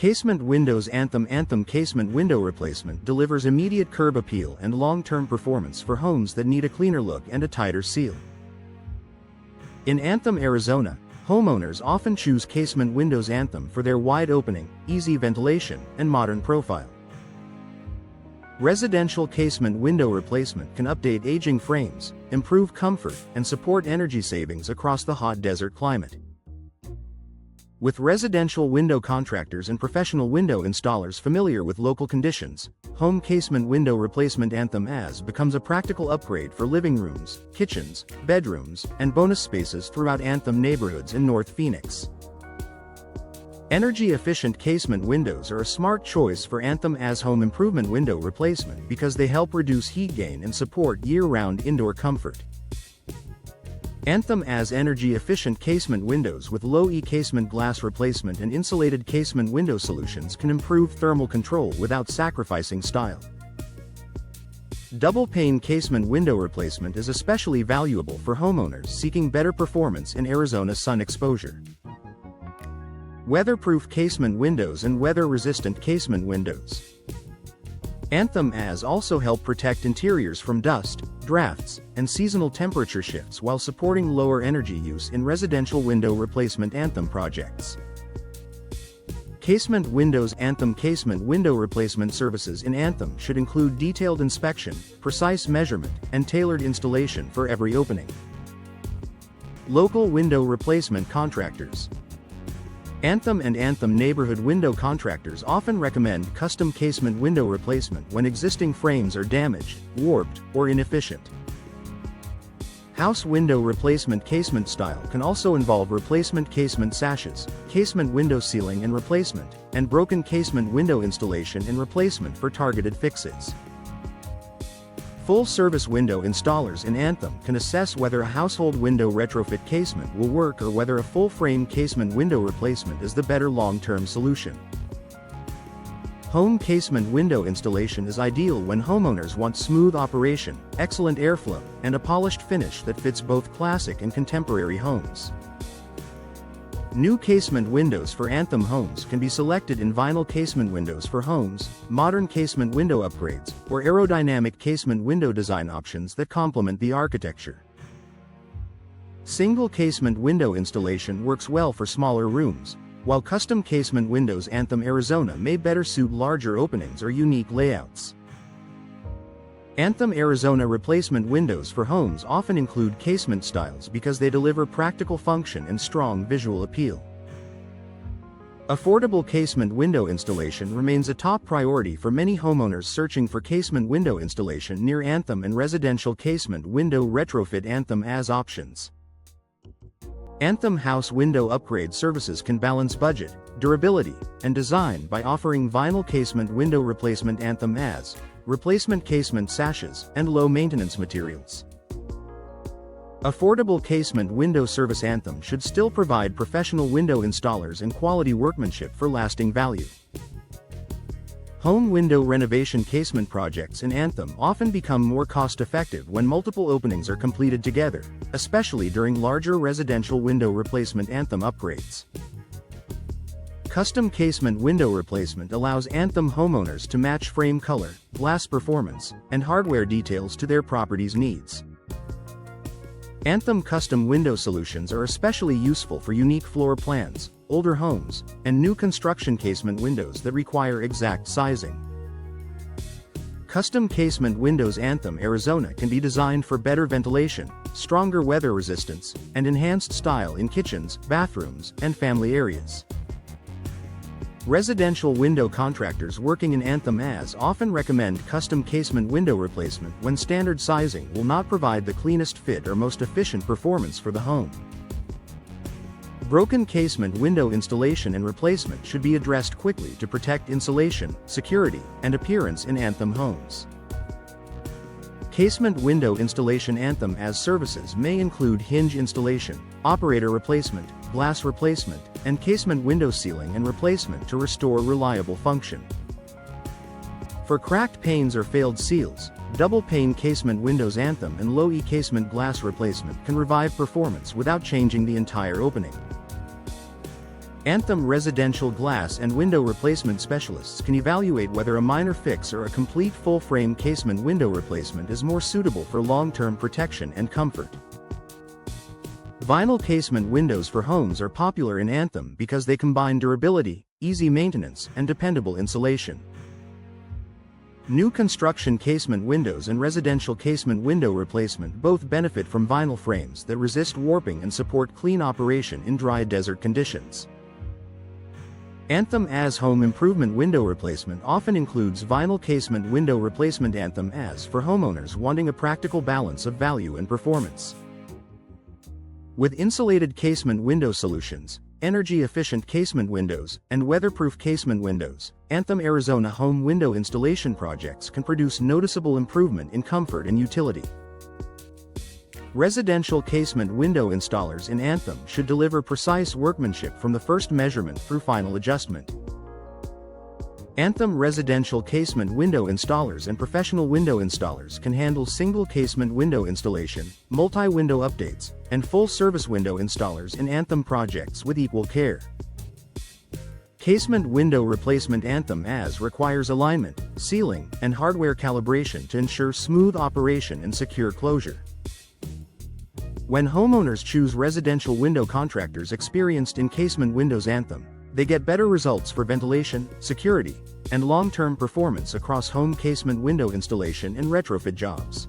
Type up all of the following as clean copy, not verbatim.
Casement Windows Anthem casement window replacement delivers immediate curb appeal and long-term performance for homes that need a cleaner look and a tighter seal. In Anthem, Arizona, homeowners often choose Casement Windows Anthem for their wide opening, easy ventilation, and modern profile. Residential casement window replacement can update aging frames, improve comfort, and support energy savings across the hot desert climate. With residential window contractors and professional window installers familiar with local conditions, home casement window replacement Anthem AZ becomes a practical upgrade for living rooms, kitchens, bedrooms, and bonus spaces throughout Anthem neighborhoods in North Phoenix. Energy-efficient casement windows are a smart choice for Anthem AZ home improvement window replacement because they help reduce heat gain and support year-round indoor comfort. Anthem AZ energy-efficient casement windows with low-E casement glass replacement and insulated casement window solutions can improve thermal control without sacrificing style. Double pane casement window replacement is especially valuable for homeowners seeking better performance in Arizona sun exposure. Weatherproof casement windows and weather-resistant casement windows. Anthem AZ also help protect interiors from dust, drafts, and seasonal temperature shifts while supporting lower energy use in residential window replacement Anthem projects. Casement Windows Anthem casement window replacement services in Anthem should include detailed inspection, precise measurement, and tailored installation for every opening. Local window replacement contractors. Anthem and Anthem neighborhood window contractors often recommend custom casement window replacement when existing frames are damaged, warped, or inefficient. House window replacement casement style can also involve replacement casement sashes, casement window sealing and replacement, and broken casement window installation and replacement for targeted fixes. Full-service window installers in Anthem can assess whether a household window retrofit casement will work or whether a full-frame casement window replacement is the better long-term solution. Home casement window installation is ideal when homeowners want smooth operation, excellent airflow, and a polished finish that fits both classic and contemporary homes. New casement windows for Anthem homes can be selected in vinyl casement windows for homes, modern casement window upgrades, or aerodynamic casement window design options that complement the architecture. Single casement window installation works well for smaller rooms, while custom casement windows Anthem Arizona may better suit larger openings or unique layouts. Anthem Arizona replacement windows for homes often include casement styles because they deliver practical function and strong visual appeal. Affordable casement window installation remains a top priority for many homeowners searching for casement window installation near Anthem and residential casement window retrofit Anthem AZ options. Anthem house window upgrade services can balance budget, durability, and design by offering vinyl casement window replacement Anthem AZ, replacement casement sashes, and low-maintenance materials. Affordable casement window service Anthem should still provide professional window installers and quality workmanship for lasting value. Home window renovation casement projects in Anthem often become more cost-effective when multiple openings are completed together, especially during larger residential window replacement Anthem upgrades. Custom casement window replacement allows Anthem homeowners to match frame color, glass performance, and hardware details to their property's needs. Anthem custom window solutions are especially useful for unique floor plans, older homes, and new construction casement windows that require exact sizing. Custom casement windows Anthem Arizona can be designed for better ventilation, stronger weather resistance, and enhanced style in kitchens, bathrooms, and family areas. Residential window contractors working in Anthem AZ often recommend custom casement window replacement when standard sizing will not provide the cleanest fit or most efficient performance for the home. Broken casement window installation and replacement should be addressed quickly to protect insulation, security, and appearance in Anthem homes. Casement window installation Anthem AZ services may include hinge installation, operator replacement, glass replacement, and casement window sealing and replacement to restore reliable function. For cracked panes or failed seals, double pane casement windows Anthem and low-E casement glass replacement can revive performance without changing the entire opening. Anthem residential glass and window replacement specialists can evaluate whether a minor fix or a complete full-frame casement window replacement is more suitable for long-term protection and comfort. Vinyl casement windows for homes are popular in Anthem because they combine durability, easy maintenance, and dependable insulation. New construction casement windows and residential casement window replacement both benefit from vinyl frames that resist warping and support clean operation in dry desert conditions. Anthem AZ home improvement window replacement often includes vinyl casement window replacement. Anthem AZ for homeowners wanting a practical balance of value and performance. With insulated casement window solutions, energy-efficient casement windows, and weatherproof casement windows, Anthem Arizona home window installation projects can produce noticeable improvement in comfort and utility. Residential casement window installers in Anthem should deliver precise workmanship from the first measurement through final adjustment. Anthem residential casement window installers and professional window installers can handle single casement window installation, multi-window updates, and full-service window installers in Anthem projects with equal care. Casement window replacement. Anthem AZ requires alignment, sealing, and hardware calibration to ensure smooth operation and secure closure. When homeowners choose residential window contractors experienced in casement windows Anthem, they get better results for ventilation, security, and long-term performance across home casement window installation and retrofit jobs.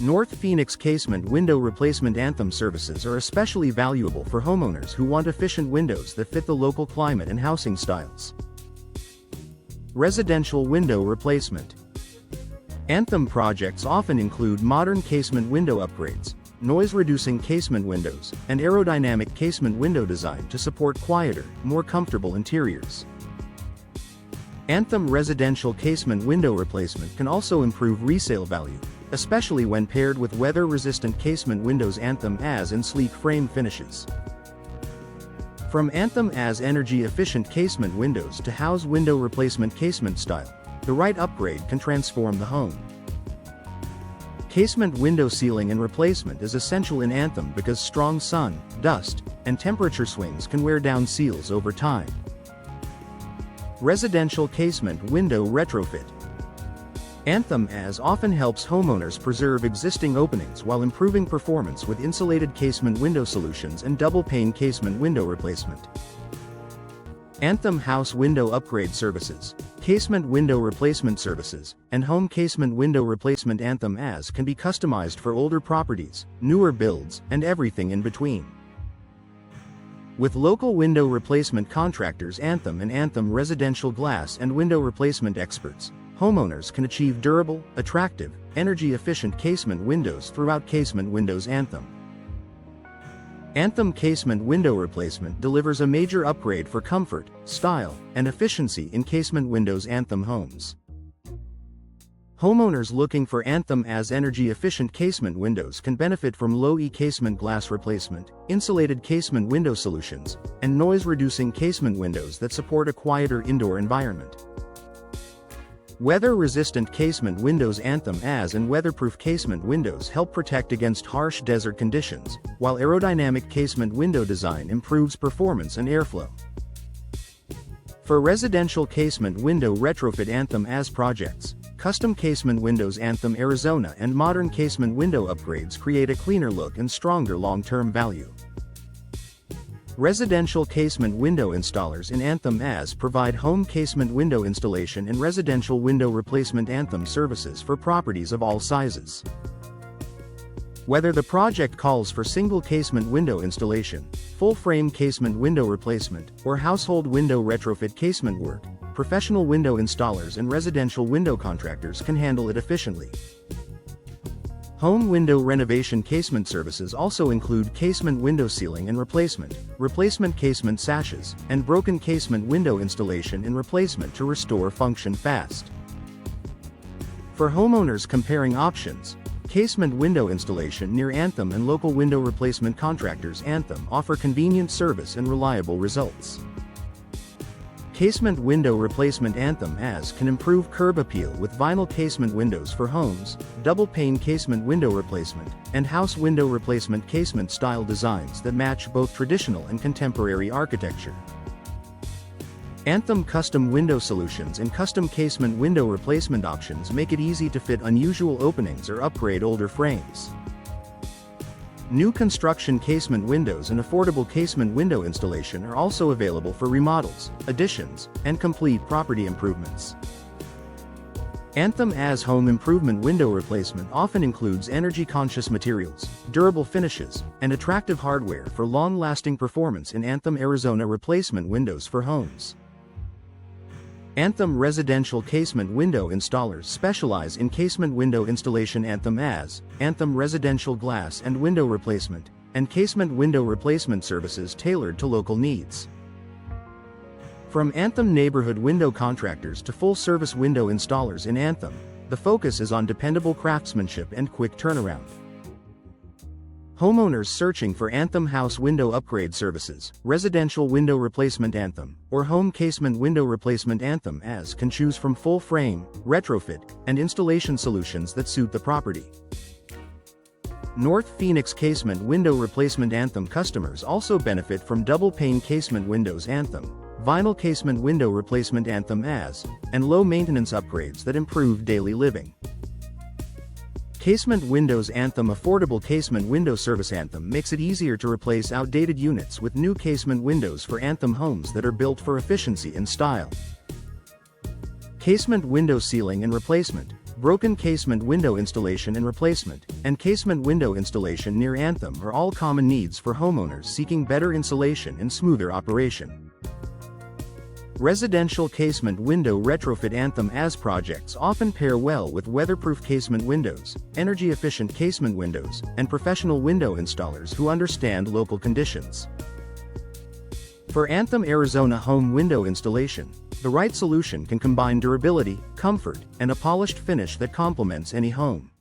North Phoenix casement window replacement. Anthem services are especially valuable for homeowners who want efficient windows that fit the local climate and housing styles. Residential window replacement. Anthem projects often include modern casement window upgrades, noise-reducing casement windows, and aerodynamic casement window design to support quieter, more comfortable interiors. Anthem residential casement window replacement can also improve resale value, especially when paired with weather-resistant casement windows. Anthem AZ in sleek frame finishes. From Anthem AZ energy-efficient casement windows to house window replacement casement style, the right upgrade can transform the home. Casement window sealing and replacement is essential in Anthem because strong sun, dust, and temperature swings can wear down seals over time. Residential casement window retrofit. Anthem AZ often helps homeowners preserve existing openings while improving performance with insulated casement window solutions and double-pane casement window replacement. Anthem house window upgrade services, casement window replacement services, and home casement window replacement. Anthem AZ can be customized for older properties, newer builds, and everything in between. With local window replacement contractors Anthem and Anthem residential glass and window replacement experts, homeowners can achieve durable, attractive, energy-efficient casement windows throughout casement windows. Anthem casement window replacement delivers a major upgrade for comfort, style, and efficiency in casement windows. Anthem homes. Homeowners looking for Anthem AZ energy-efficient casement windows can benefit from low-E casement glass replacement, insulated casement window solutions, and noise-reducing casement windows that support a quieter indoor environment. Weather-resistant casement windows. Anthem AZ and weatherproof casement windows help protect against harsh desert conditions, while aerodynamic casement window design improves performance and airflow. For residential casement window retrofit Anthem AZ projects, custom casement windows Anthem Arizona and modern casement window upgrades create a cleaner look and stronger long-term value. Residential casement window installers in Anthem AZ provide home casement window installation and residential window replacement. Anthem services for properties of all sizes. Whether the project calls for single casement window installation, full-frame casement window replacement, or household window retrofit casement work, professional window installers and residential window contractors can handle it efficiently. Home window renovation casement services also include casement window sealing and replacement, replacement casement sashes, and broken casement window installation and replacement to restore function fast. For homeowners comparing options, casement window installation near Anthem and local window replacement contractors Anthem offer convenient service and reliable results. Casement window replacement. Anthem AZ can improve curb appeal with vinyl casement windows for homes, double pane casement window replacement, and house window replacement. Casement style designs that match both traditional and contemporary architecture. Anthem custom window solutions and custom casement window replacement options make it easy to fit unusual openings or upgrade older frames. New construction casement windows and affordable casement window installation are also available for remodels, additions, and complete property improvements. Anthem AZ home improvement window replacement often includes energy-conscious materials, durable finishes, and attractive hardware for long-lasting performance in Anthem Arizona replacement windows for homes. Anthem residential casement window installers specialize in casement window installation. Anthem AZ, Anthem residential glass and window replacement, and casement window replacement services tailored to local needs. From Anthem neighborhood window contractors to full-service window installers in Anthem, the focus is on dependable craftsmanship and quick turnaround. Homeowners searching for Anthem house window upgrade services, residential window replacement Anthem, or home casement window replacement Anthem AZ can choose from full-frame, retrofit, and installation solutions that suit the property. North Phoenix casement window replacement. Anthem customers also benefit from double-pane casement windows Anthem, vinyl casement window replacement Anthem AZ, and low-maintenance upgrades that improve daily living. Casement windows. Anthem affordable casement window service. Anthem makes it easier to replace outdated units with new casement windows for Anthem homes that are built for efficiency and style. Casement window sealing and replacement, broken casement window installation and replacement, and casement window installation near Anthem are all common needs for homeowners seeking better insulation and smoother operation. Residential casement window retrofit. Anthem AZ projects often pair well with weatherproof casement windows, energy-efficient casement windows, and professional window installers who understand local conditions. For Anthem Arizona home window installation, the right solution can combine durability, comfort, and a polished finish that complements any home.